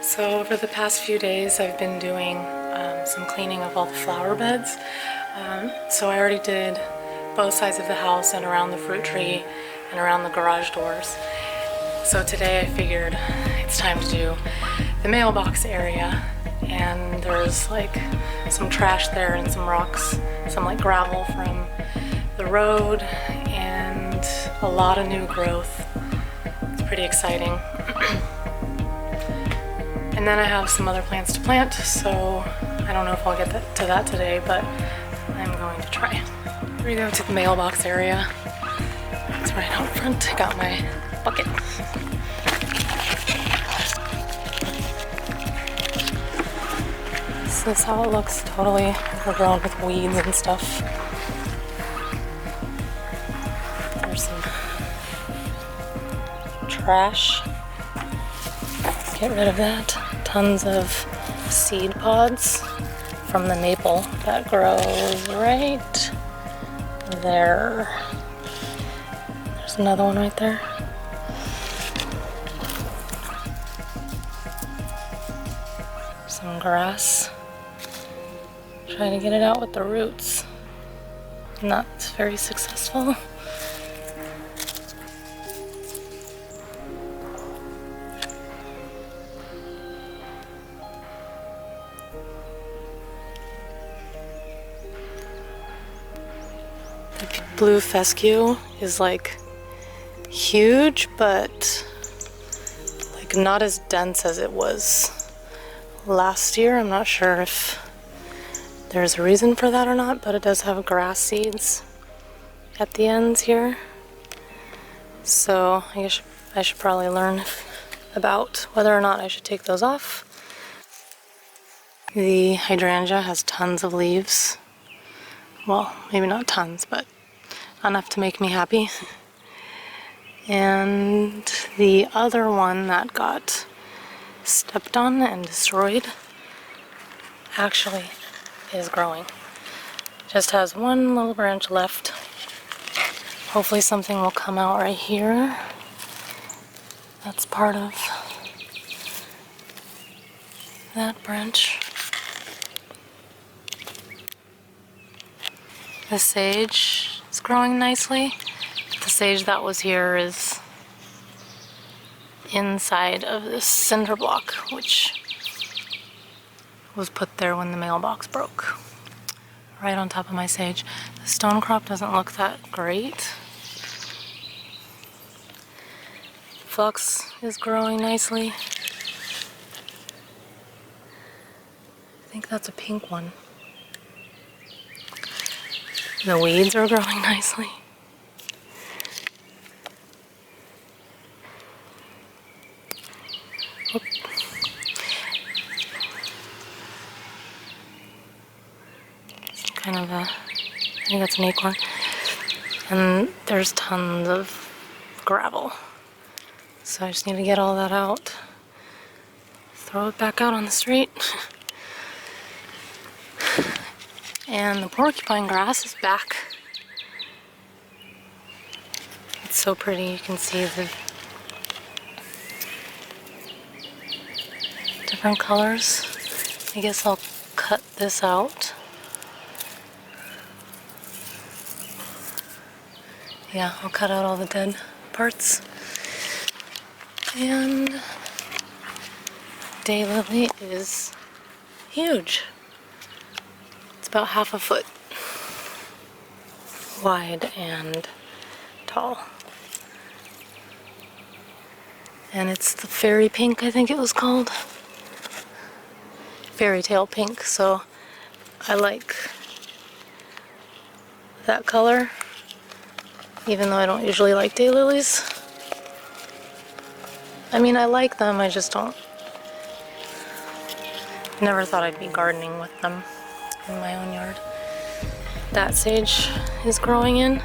So over the past few days I've been doing some cleaning of all the flower beds. So I already did both sides of the house and around the fruit tree and around the garage doors. So today I figured it's time to do the mailbox area, and there's like some trash there and some rocks, some like gravel from the road, and a lot of new growth. It's pretty exciting. And then I have some other plants to plant, so I don't know if I'll get to that today, but I'm going to try. Here we go to the mailbox area. It's right out front. I got my bucket. This is how it looks, totally overgrown with weeds and stuff. There's some trash. Get rid of that. Tons of seed pods from the maple that grows right there. There's another one right there. Some grass. Trying to get it out with the roots. Not very successful. The blue fescue is like huge, but like not as dense as it was last year. I'm not sure if there's a reason for that or not, but it does have grass seeds at the ends here. So I guess I should probably learn about whether or not I should take those off. The hydrangea has tons of leaves. Well, maybe not tons, but enough to make me happy. And the other one that got stepped on and destroyed actually is growing. Just has one little branch left. Hopefully something will come out right here. That's part of that branch. The sage is growing nicely. The sage that was here is inside of this cinder block, which was put there when the mailbox broke. Right on top of my sage. The stone crop doesn't look that great. Phlox is growing nicely. I think that's a pink one. The weeds are growing nicely. Oop. Kind of I think that's an acorn. And there's tons of gravel. So I just need to get all that out. Throw it back out on the street. And the porcupine grass is back. It's so pretty, you can see the different colors. I guess I'll cut this out. Yeah, I'll cut out all the dead parts. And daylily is huge. It's about half a foot wide and tall. And it's the fairy pink, I think it was called. Fairy tale pink, so I like that color. Even though I don't usually like daylilies. I mean, I like them, I just don't. Never thought I'd be gardening with them in my own yard. That sage is growing in.